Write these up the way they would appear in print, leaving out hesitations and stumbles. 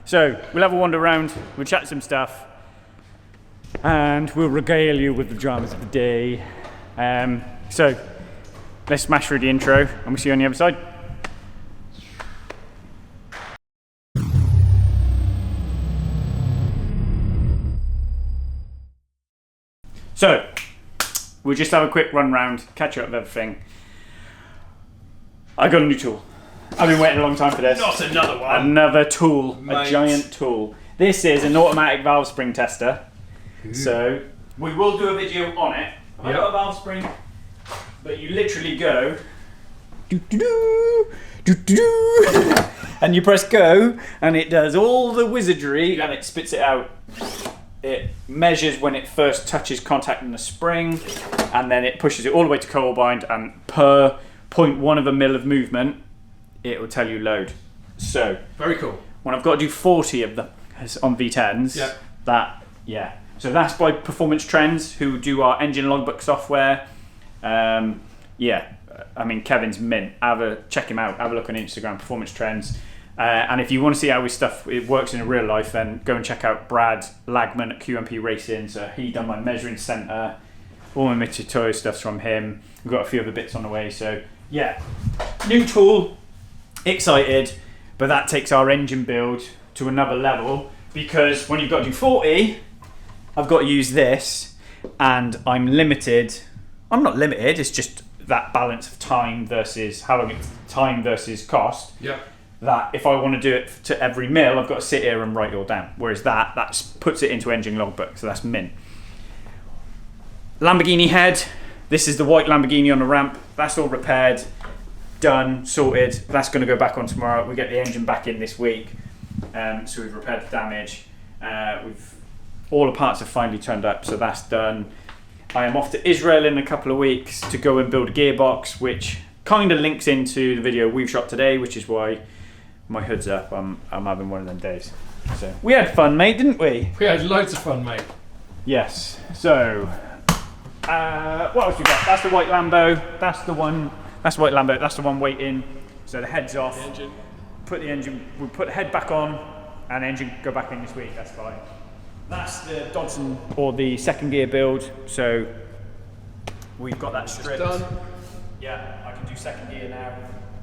So we'll have a wander around, we'll chat some stuff, and we'll regale you with the dramas of the day. So let's smash through the intro, and we'll see you on the other side. So we'll just have a quick run round, catch up with everything. I got a new tool. I've been waiting a long time for this. Not another one. Another tool, Mate. a giant tool. This is an automatic valve spring tester. Ooh. So we will do a video on it. I've got a valve spring, but you literally go and you press go, and it does all the wizardry, and it spits it out. It measures when it first touches contact in the spring, and then it pushes it all the way to coil bind, and per 0.1 of a mil of movement, it will tell you load. So very cool. When I've got to do 40 of them on V10s, so that's by Performance Trends, who do our engine logbook software. I mean, Kevin's mint. Check him out. Have a look on Instagram, Performance Trends. And if you want to see how his stuff it works in real life, then go and check out Brad Lagman at QMP Racing. So he done my measuring centre. All my tutorial stuff's from him. We've got a few other bits on the way. So yeah, new tool. Excited, but that takes our engine build to another level, because when you've got to do 40, I've got to use this, and I'm limited. I'm not limited, it's just that balance of time versus time versus cost. Yeah. That if I want to do it to every mil, I've got to sit here and write it all down. Whereas that puts it into engine logbook, so that's mint. Lamborghini head. This is the white Lamborghini on the ramp. That's all repaired. Done, sorted. That's going to go back on tomorrow. We get the engine back in this week, so we've repaired the damage. All the parts have finally turned up, so that's done. I am off to Israel in a couple of weeks to go and build a gearbox, which kind of links into the video we've shot today, which is why my hood's up. I'm having one of them days. So we had fun, mate, didn't we? We had loads of fun, mate. Yes. So what else we got? That's the white Lambo. That's the one. That's the white Lambo, that's the one waiting. So the head's off. The engine. We'll put the head back on, and the engine go back in this week, that's fine. That's the Dodson, or the second gear build. So we've got that stripped. Done. Yeah, I can do second gear now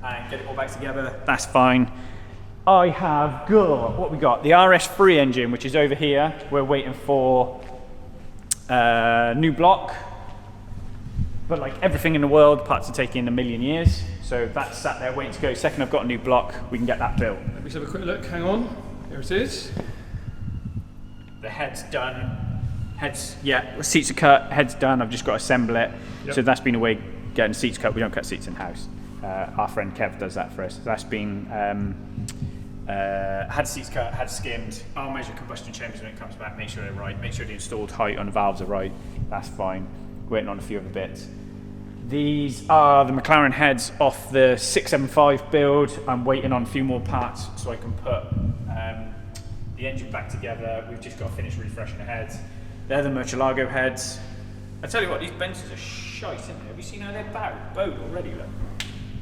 and get it all back together. That's fine. I have got, what we got? The RS3 engine, which is over here. We're waiting for new block. But like everything in the world, parts are taking a million years. So that's sat there waiting to go. Second I've got a new block, we can get that built. Let me just have a quick look, hang on. Here it is. The head's done. The seats are cut, head's done. I've just got to assemble it. Yep. So that's been a way getting seats cut. We don't cut seats in house. Our friend Kev does that for us. That's been, had seats cut, had skimmed. I'll measure combustion chambers when it comes back, make sure they're right, make sure the installed height on the valves are right. That's fine. Waiting on a few other bits. These are the McLaren heads off the 675 build. I'm waiting on a few more parts so I can put the engine back together. We've just got to finish refreshing the heads. They're the Murcielago heads. I tell you what, these benches are shite, isn't they? Have you seen how they're bowed already? Look.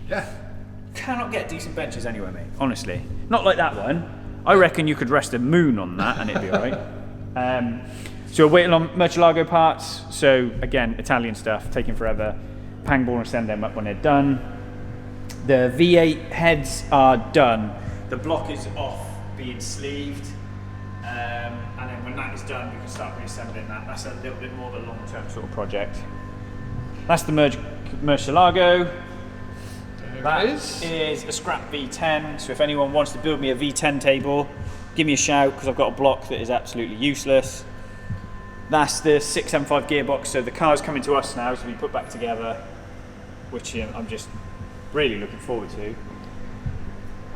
Yeah. Cannot get decent benches anywhere, mate. Honestly, not like that one. I reckon you could rest a moon on that and it'd be alright. So we're waiting on Murcielago parts. So again, Italian stuff, taking forever. Pangborn will send them up when they're done. The V8 heads are done. The block is off being sleeved. And then when that is done, we can start reassembling that. That's a little bit more of a long-term sort of project. That's the Murcielago. That is a scrap V10. So if anyone wants to build me a V10 table, give me a shout, because I've got a block that is absolutely useless. That's the 675 gearbox, so the car's coming to us now to be put back together, which I'm just really looking forward to.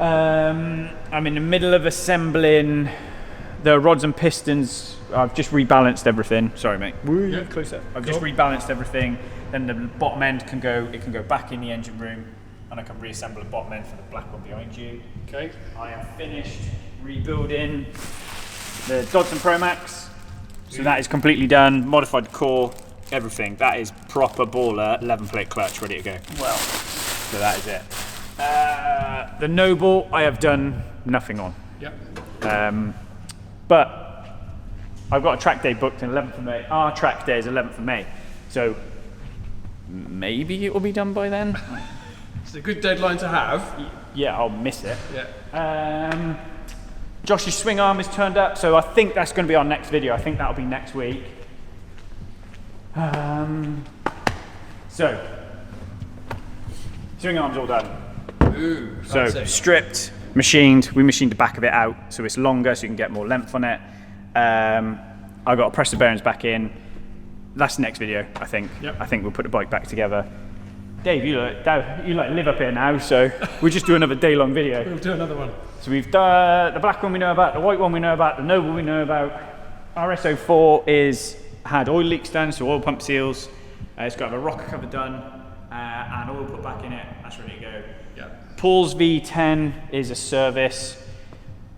I'm in the middle of assembling the rods and pistons. I've just rebalanced everything. Sorry, mate. Yeah. Closer. I've just rebalanced everything. Then the bottom end can go back in the engine room, and I can reassemble the bottom end for the black one behind you. Okay. I am finished rebuilding the Dodson Pro Max. So that is completely done, modified the core, everything. That is proper baller, 11-plate clutch, ready to go. Well, so that is it. The Noble, I have done nothing on. Yep. But I've got a track day booked on 11th of May. Our track day is 11th of May. So maybe it will be done by then. It's a good deadline to have. Yeah, I'll miss it. Yeah. Josh's swing arm has turned up, so I think that's going to be our next video. I think that'll be next week. So, swing arm's all done. Ooh, So fancy. stripped, machined. We machined the back of it out, so it's longer, so you can get more length on it. I got to press the bearings back in. That's the next video, I think. Yep. I think we'll put the bike back together. Dave, you live up here now, so we'll just do another day-long video. We'll do another one. So we've done the black one we know about, the white one we know about, the Noble we know about. RSO4 had oil leaks done, so oil pump seals. It's got a rocker cover done and oil put back in it. That's ready to go. Yeah. Paul's V10 is a service,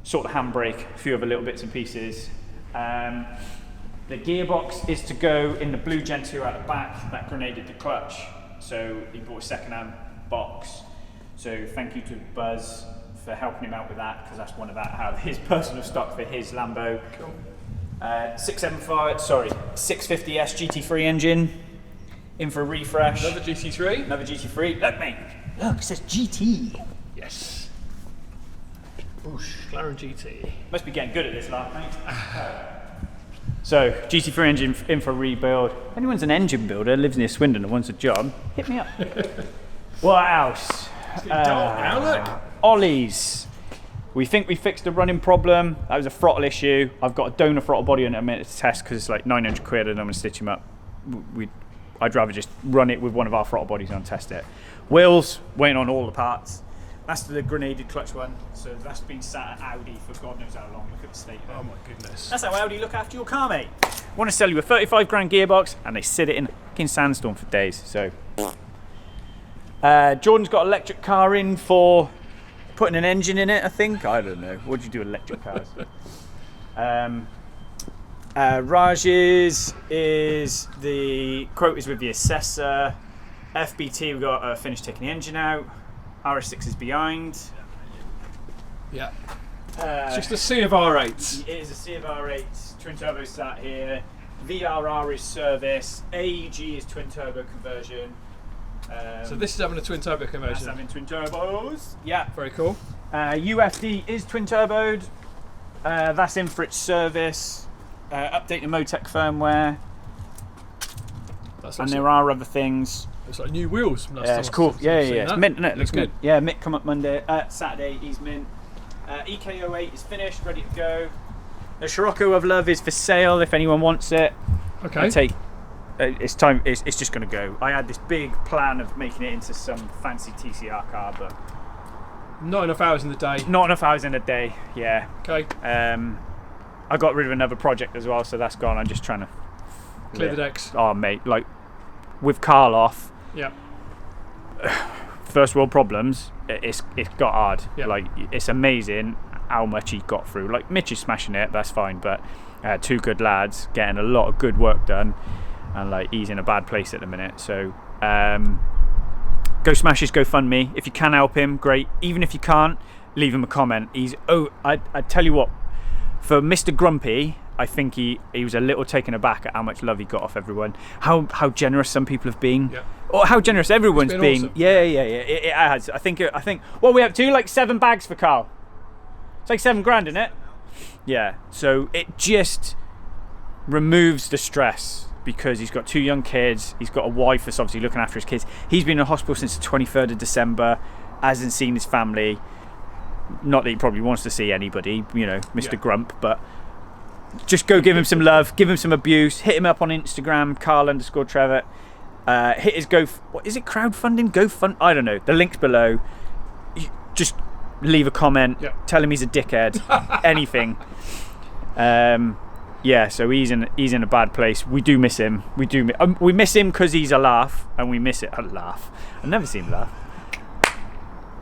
sort of handbrake, a few other little bits and pieces. The gearbox is to go in the blue Gen 2 out the back. That grenaded the clutch, so he bought a second-hand box. So thank you to Buzz for helping him out with that, because that's one of his personal stock for his Lambo. Cool. 650S GT3 engine, in for a refresh. Another GT3. Another GT3. Look, mate. Look, it says GT. Yes. Oosh. McLaren GT. Must be getting good at this, lad, mate. So, GT3 engine in for a rebuild. If anyone's an engine builder, lives near Swindon and wants a job, hit me up. What else? It's getting dark now, look. Ollies. We think we fixed the running problem. That was a throttle issue. I've got a donor throttle body on it a minute to test because it's like 900 quid and I'm going to stitch him up. I'd rather just run it with one of our throttle bodies and test it. Wheels, waiting on all the parts. That's the grenaded clutch one. So that's been sat at Audi for God knows how long. Look at the state of it. Oh my goodness. That's how Audi look after your car, mate. Want to sell you a 35 grand gearbox and they sit it in a fucking sandstorm for days. So, Jordan's got an electric car in for putting an engine in it, I think. I don't know. What do you do with electric cars? Raj's is the quote is with the assessor. FBT, we've got finished taking the engine out. RS6 is behind. Yeah. It's just a sea of R8s. It is a sea of R8s. Twin turbo sat here. VRR is service. AEG is twin turbo conversion. So this is having a twin turbo That's conversion. having twin turbos. Yeah. Very cool. UFD is twin turboed. That's in for its service. Update the MoTeC firmware. And there are other things. Looks like new wheels. From last time It's I've cool. seen Yeah. that. It's mint, isn't it? Looks good. Yeah, Mick come up Saturday. He's mint. EK08 is finished, ready to go. The Scirocco of Love is for sale if anyone wants it. Okay. It's time. It's just going to go. I had this big plan of making it into some fancy TCR car, but Not enough hours in the day. not enough hours in a day. Yeah. Okay. I got rid of another project as well, so that's gone. I'm just trying to Clear the decks. Oh, mate, like with Karl off, Yeah. first world problems. It's got hard. Yeah. Like it's amazing how much he got through. Like Mitch is smashing it. That's fine, but two good lads getting a lot of good work done, and like he's in a bad place at the minute. So go smash his GoFundMe if you can help him. Great. Even if you can't, leave him a comment. I tell you what. For Mr. Grumpy, I think he was a little taken aback at how much love he got off everyone. How generous some people have been, Yeah. or how generous everyone's been been. awesome. Yeah. It has. I think. What are we up to? Like 7 bags for Karl. It's like 7 grand, isn't it? Yeah. So it just removes the stress because he's got 2 young kids. He's got a wife that's obviously looking after his kids. He's been in hospital since the 23rd of December. Hasn't seen his family. Not that he probably wants to see anybody, Mr. Yeah. Grump, but just go give him some love, give him some abuse, hit him up on Instagram, Karl_Trevor. Hit his what is it, crowdfunding? GoFund? I don't know. The link's below. Just leave a comment, Yeah. tell him he's a dickhead, anything. Yeah, so he's in a bad place. We do miss him. We miss him because he's a laugh, and we miss it a laugh. I've never seen him laugh.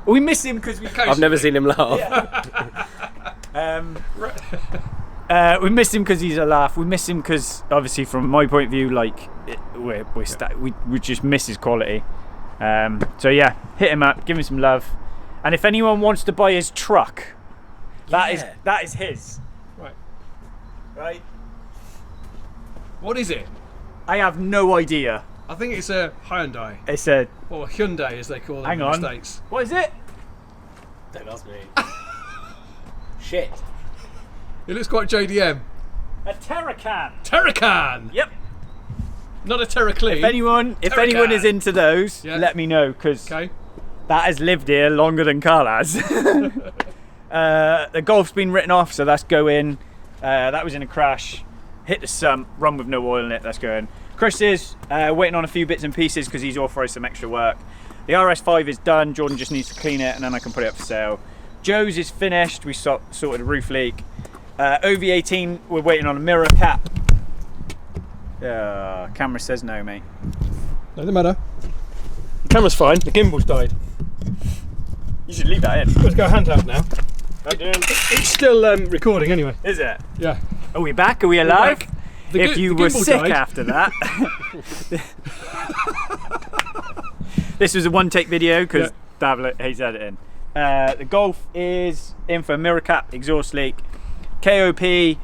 We miss him because I've never seen him laugh. Yeah. We miss him because he's a laugh. We miss him because, obviously, from my point of view, like we just miss his quality. So yeah, hit him up, give him some love, and if anyone wants to buy his truck, That is his. Right. Right. What is it? I have no idea. I think it's a Hyundai. It's a. Or a Hyundai, as they call them Hang in on. the States. What is it? Don't ask me. Shit. It looks quite JDM. A Terracan. Terracan! Yep. Not a Terraclean. If anyone is into those, let me know, because Okay. that has lived here longer than Karl has. The Golf's been written off, so that's going. That was in a crash. Hit the sump, run with no oil in it, that's going. Chris is waiting on a few bits and pieces because he's authorised some extra work. The RS5 is done, Jordan just needs to clean it and then I can put it up for sale. Joe's is finished, we sorted a roof leak. OV18, we're waiting on a mirror cap. Camera says no, mate. Doesn't matter. The camera's fine, the gimbal's died. You should leave that in. Let's go handheld now. How you doing? It's still recording anyway. Is it? Yeah. Are we back? Are we alive? back. If you the were gimbal sick died. after that. This was a one-take video because Davlet hates editing. The Golf is in for a mirror cap, exhaust leak. KOP,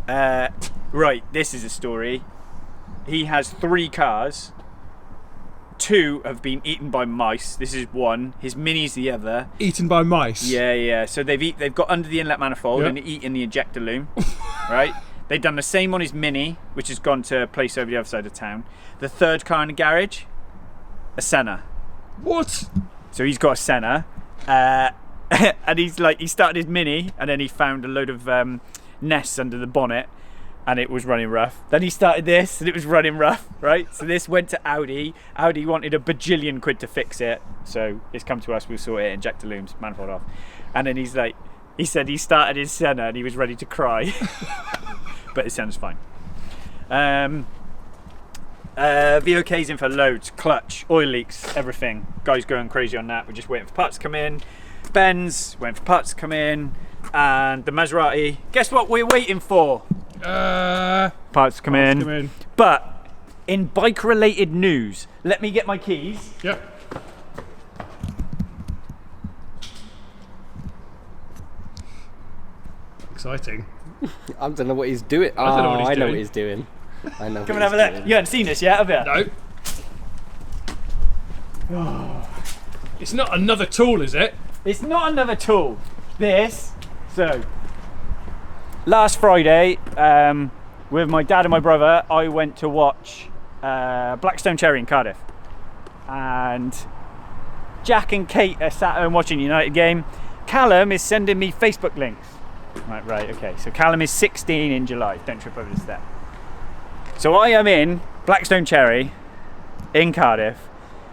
right, this is a story. He has 3 cars. 2 have been eaten by mice. This is one. His Mini's the other. Eaten by mice. Yeah. So they've got under the inlet manifold and eaten the ejector loom, right? They've done the same on his Mini, which has gone to a place over the other side of town. The 3rd car in the garage, a Senna. What? So he's got a Senna, and he started his Mini, and then he found a load of nests under the bonnet, and it was running rough. Then he started this, and it was running rough, right? So this went to Audi. Audi wanted a bajillion quid to fix it, so it's come to us. We'll sort it. Injector looms, manifold off, and then he said he started his Senna, and he was ready to cry, but his Senna's fine. VOK's in for loads, clutch, oil leaks, everything. Guys going crazy on that. We're just waiting for parts to come in. Benz, waiting for parts to come in. And the Maserati, guess what we're waiting for? Parts to come in. But in bike related news, let me get my keys. Yep. Exciting. I don't know what he's doing. I don't know what he's I know doing. what he's doing. I know. Come and have a look. You haven't seen this yet, have you? No. It's not another tool, is it? It's not another tool. So, last Friday, with my dad and my brother, I went to watch Blackstone Cherry in Cardiff. And Jack and Kate are sat home watching the United game. Callum is sending me Facebook links. Right, okay. So Callum is 16 in July. Don't trip over the step. So I am in Blackstone Cherry in Cardiff,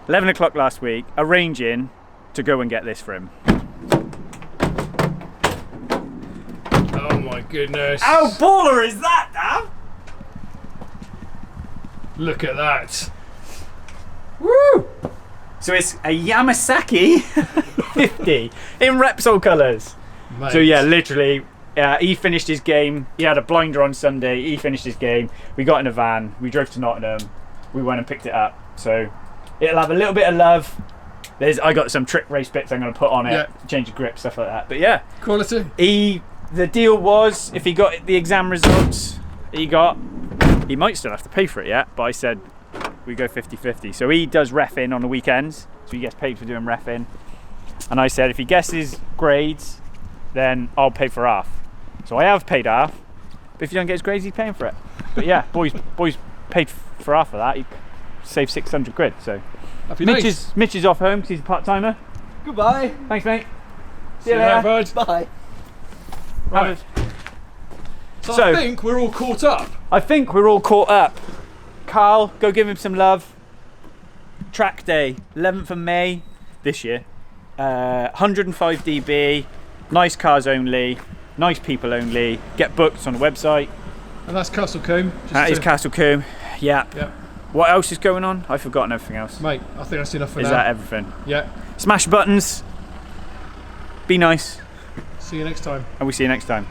11 o'clock last week, arranging to go and get this for him. Oh my goodness. How baller is that, Dad? Look at that. Woo! So it's a Yamasaki 50 in Repsol colours. Mate. So yeah, literally, he finished his game. He had a blinder on Sunday. He finished his game. We got in a van. We drove to Nottingham. We went and picked it up. So it'll have a little bit of love. I got some trick race bits I'm going to put on it, change the grip, stuff like that. But yeah, quality. The deal was if he got the exam results, he might still have to pay for it yet. But I said we go 50-50. So he does reffing on the weekends. So he gets paid for doing reffing. And I said if he guesses grades, then I'll pay for half. So I have paid half, but if you don't get his grades, he's paying for it. But yeah, boys paid for half of that. He saved 600 quid. So Mitch is off home because he's a part-timer. Goodbye. Thanks, mate. See See you you later. later, bud. Bye. Right. So I think we're all caught up. Karl, go give him some love. Track day, 11th of May this year. 105 dB, nice cars only, nice people only. Get booked on the website. And that's Castle Combe. That is Castle Combe. Yeah. Yep. What else is going on? I've forgotten everything else. Mate, I think that's enough for now. Is that everything? Yeah. Smash buttons. Be nice. See you next time. And we'll see you next time.